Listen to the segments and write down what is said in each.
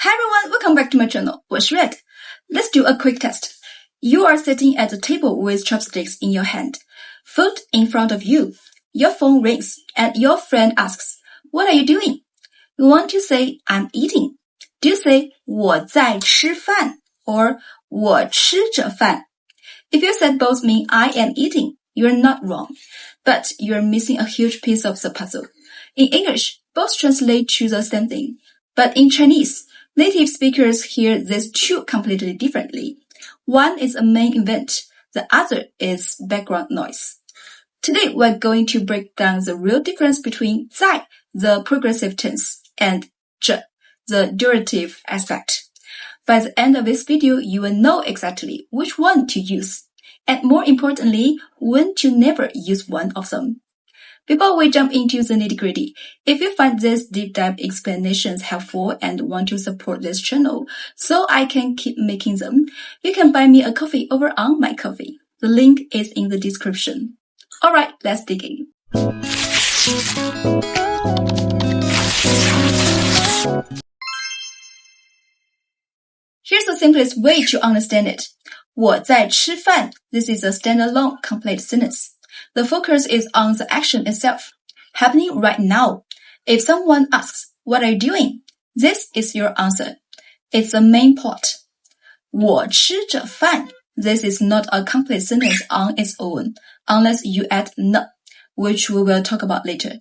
Hi everyone, welcome back to my channel. 我是 Red. Let's do a quick test. You are sitting at a table with chopsticks in your hand. Food in front of you. Your phone rings and your friend asks, What are you doing? You want to say, I'm eating. Do you say, 我在吃饭 or 我吃着饭? If you said both mean I am eating, you're not wrong. But you're missing a huge piece of the puzzle. In English, both translate to the same thing. But in Chinese, native speakers hear these two completely differently. One is a main event, the other is background noise. Today, we're going to break down the real difference between 在, the progressive tense, and 着, the durative aspect. By the end of this video, you will know exactly which one to use, and more importantly, when to never use one of them. Before we jump into the nitty-gritty, if you find these deep dive explanations helpful and want to support this channel so I can keep making them, you can buy me a coffee over on my Ko-fi. The link is in the description. Alright, let's dig in. Here's the simplest way to understand it. 我在吃饭. This is a standalone complete sentence. The focus is on the action itself, happening right now. If someone asks, what are you doing? This is your answer. It's the main plot. 我吃着饭. This is not a complete sentence on its own, unless you add "ne," which we will talk about later.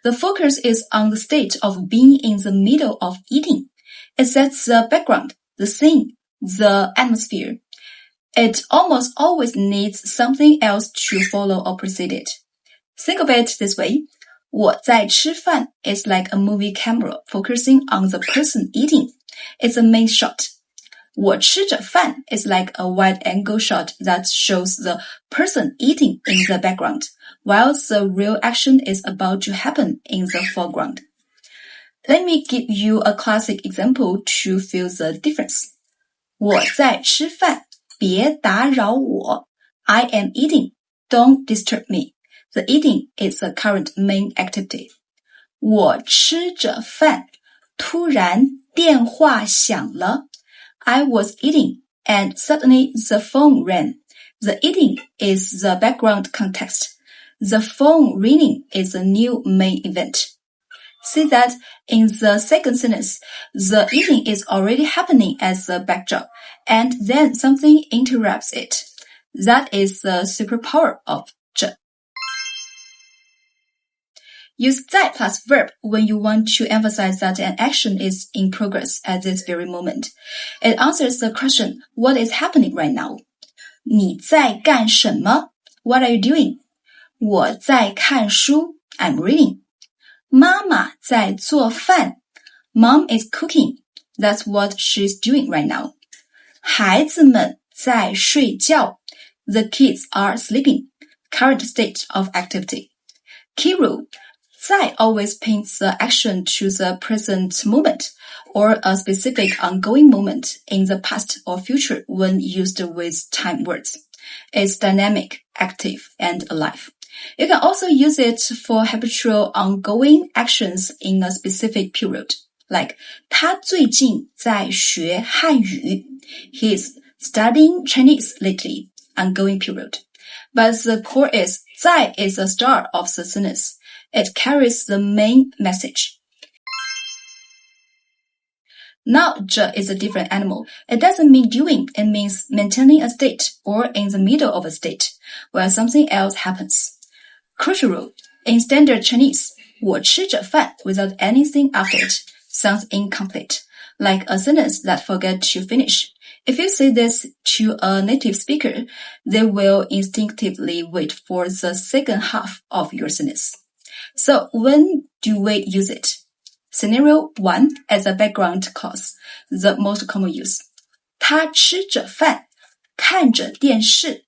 The focus is on the state of being in the middle of eating. It sets the background, the scene, the atmosphere. It almost always needs something else to follow or precede it. Think of it this way. 我在吃饭 is like a movie camera focusing on the person eating. It's a main shot. 我吃着饭 is like a wide-angle shot that shows the person eating in the background, while the real action is about to happen in the foreground. Let me give you a classic example to feel the difference. 我在吃饭别打扰我. I am eating. Don't disturb me. The eating is the current main activity. 我吃着饭突然电话响了. I was eating and suddenly the phone rang. The eating is the background context. The phone ringing is the new main event. See that in the second sentence, the eating is already happening as the backdrop, and then something interrupts it. That is the superpower of 着. Use 在 plus verb when you want to emphasize that an action is in progress at this very moment. It answers the question, what is happening right now? 你在干什么? What are you doing? 我在看书. I'm reading. 妈妈在做饭. Mom is cooking. That's what she's doing right now. 孩子们在睡觉. The kids are sleeping. Current state of activity. Key rule. 在 always paints the action to the present moment or a specific ongoing moment in the past or future when used with time words. It's dynamic, active, and alive. You can also use it for habitual ongoing actions in a specific period, like 他最近在学汉语. He's studying Chinese lately, ongoing period. But the core is 在 is the start of the sentence. It carries the main message. Now, 着 is a different animal. It doesn't mean doing. It means maintaining a state or in the middle of a state where something else happens. Crucial rule. In standard Chinese, 我吃着饭 without anything after it sounds incomplete, like a sentence that forget to finish. If you say this to a native speaker, they will instinctively wait for the second half of your sentence. So when do we use it? Scenario 1 as a background clause, the most common use. 他吃着饭看着电视.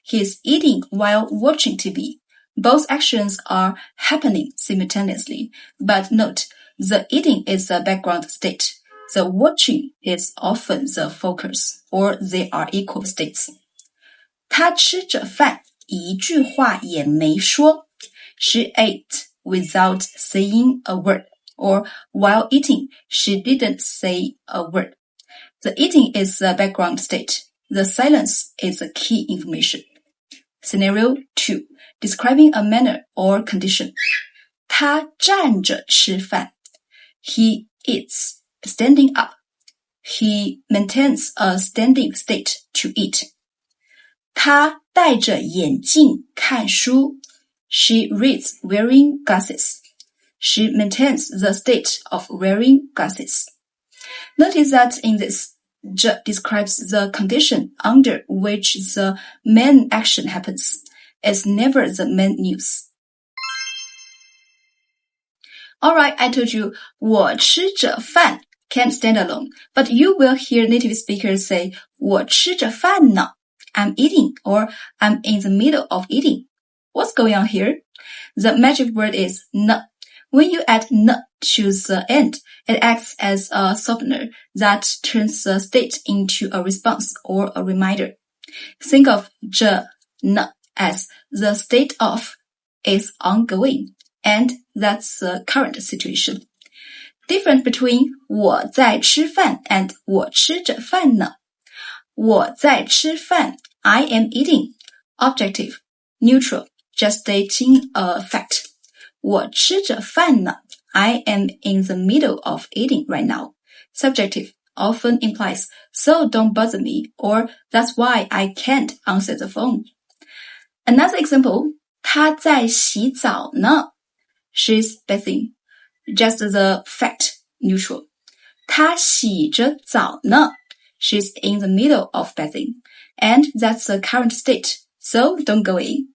He's eating while watching TV. Both actions are happening simultaneously, but note, the eating is the background state. The watching is often the focus, or they are equal states. 他吃着饭一句话也没说. She ate without saying a word. or while eating, she didn't say a word. The eating is the background state. The silence is the key information. Scenario 2. Describing a manner or condition. 他站着吃饭. He eats standing up. He maintains a standing state to eat. 他戴着眼镜看书. She reads wearing glasses. She maintains the state of wearing glasses. Notice that in this, 着 describes the condition under which the main action happens. It's never the main news. Alright, I told you, 我吃着饭 can't stand alone, but you will hear native speakers say, 我吃着饭呢. I'm eating, or I'm in the middle of eating. What's going on here? The magic word is 呢. When you add 呢 to the end, it acts as a softener that turns the state into a response or a reminder. Think of 着呢 as the state of is ongoing, and that's the current situation. Difference between 我在吃饭 and 我吃着饭呢. 我在吃饭 I am eating. Objective, neutral, just stating a fact. 我吃着饭呢 I am in the middle of eating right now. Subjective often implies, so don't bother me, or that's why I can't answer the phone. Another example, 她在洗澡呢. She's bathing. Just the fact, neutral. 她洗着澡呢. She's in the middle of bathing. And that's the current state, so don't go in.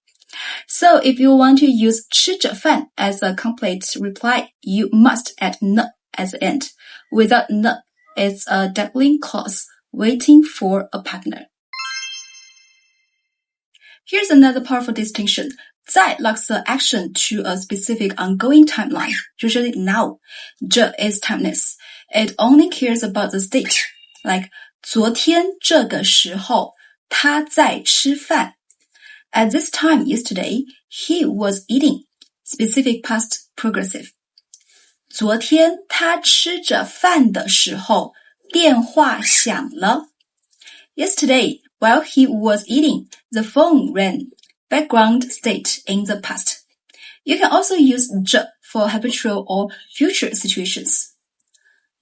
So if you want to use 吃着饭 as a complete reply, you must add 呢 at the end. Without 呢, it's a dangling clause waiting for a partner. Here's another powerful distinction. 在 locks the action to a specific ongoing timeline, usually now. 这 is timeless. It only cares about the state. Like, 昨天这个时候他在吃饭. At this time yesterday, he was eating. Specific past progressive. 昨天他吃着饭的时候，电话响了。Yesterday, while he was eating, the phone rang. Background state in the past. You can also use 着 for habitual or future situations.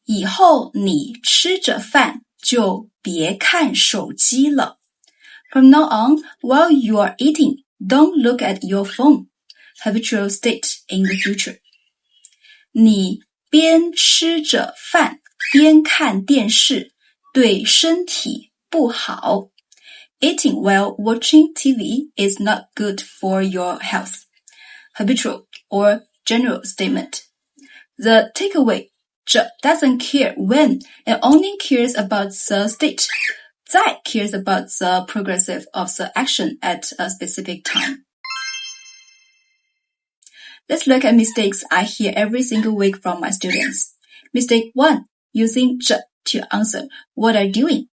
以后你吃着饭就别看手机了。From now on, while you are eating, don't look at your phone. Habitual state in the future. 你边吃着饭边看电视，对身体不好。Eating while watching TV is not good for your health. Habitual or general statement. The takeaway, 这 doesn't care when, it only cares about the state. 在 cares about the progressive of the action at a specific time. Let's look at mistakes I hear every single week from my students. Mistake 1, using 这 to answer, what are you doing?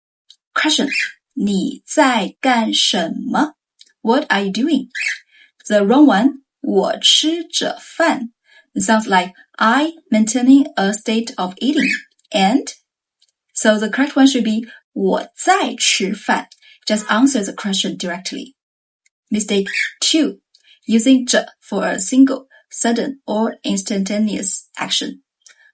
Question, 你在干什么? What are you doing? The wrong one, 我吃着饭. It sounds like I maintaining a state of eating. And? So the correct one should be 我在吃饭. Just answer the question directly. Mistake 2, using 这 for a single, sudden, or instantaneous action.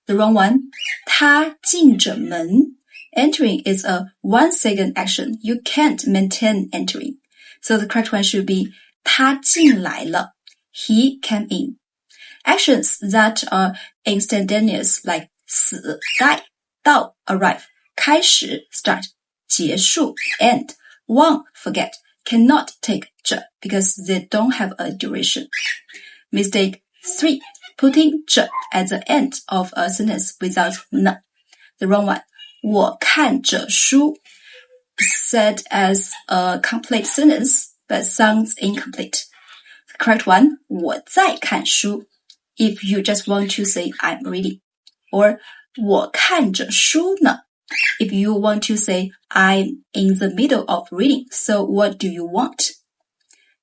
The wrong one, 他进着门. Entering is a 1-second action. You can't maintain entering. So the correct one should be 他进来了. He came in. Actions that are instantaneous like 死待到 arrive, 开始 start, 结束 end, 忘 forget, cannot take 这 because they don't have a duration. Mistake 3, putting 这 at the end of a sentence without 呢. The wrong one, 我看着书 said as a complete sentence but sounds incomplete. The correct one, 我在看书 if you just want to say I'm reading. Or 我看着书呢 if you want to say I'm in the middle of reading. So what do you want?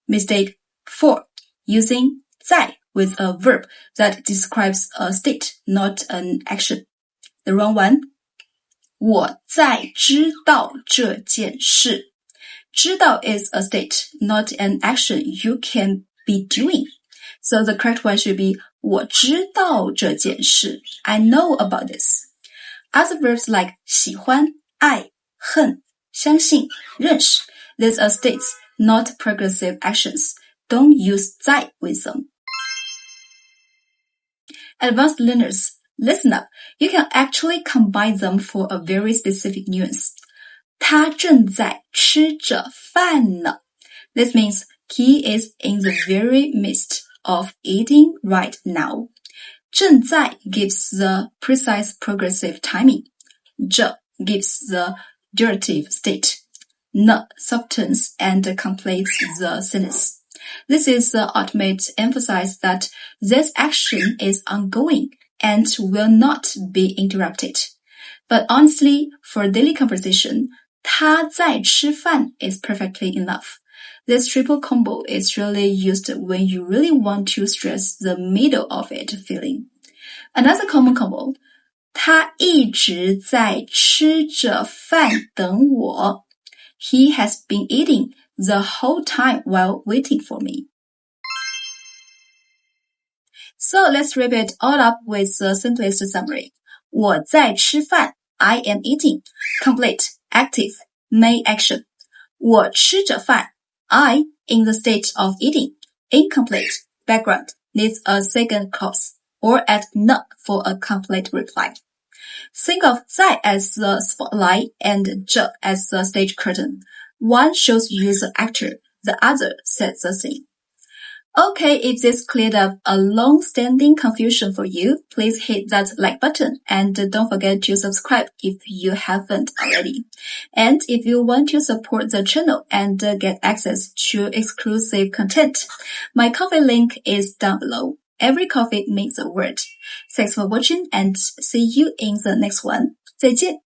Mistake 4, using 在 with a verb that describes a state, not an action. The wrong one. 我在知道这件事。知道 is a state, not an action you can be doing. So the correct one should be 我知道这件事。I know about this. Other verbs like 喜欢、爱、恨、相信、认识. These are states, not progressive actions. Don't use 在 with them. Advanced learners, listen up. You can actually combine them for a very specific nuance. 他正在吃着饭呢. This means he is in the very midst of eating right now. 正在 gives the precise progressive timing. 着 gives the durative state. N softens and completes the sentence. This is the ultimate emphasis that this action is ongoing and will not be interrupted. But honestly, for daily conversation, 他在吃饭 is perfectly enough. This triple combo is really used when you really want to stress the middle of it feeling. Another common combo, 他一直在吃着饭等我. He has been eating the whole time while waiting for me. So let's wrap it all up with the simplest summary. 我在吃饭 I am eating. Complete, active, main action. 我吃着饭 I in the state of eating. Incomplete, background, needs a second clause, or add n for a complete reply. Think of 在 as the spotlight and 着 as the stage curtain. One shows you the actor, the other sets the scene. Okay, if this cleared up a long-standing confusion for you, please hit that like button and don't forget to subscribe if you haven't already. And if you want to support the channel and get access to exclusive content, my Ko-fi link is down below. Every coffee means a word. Thanks for watching and see you in the next one. 再见。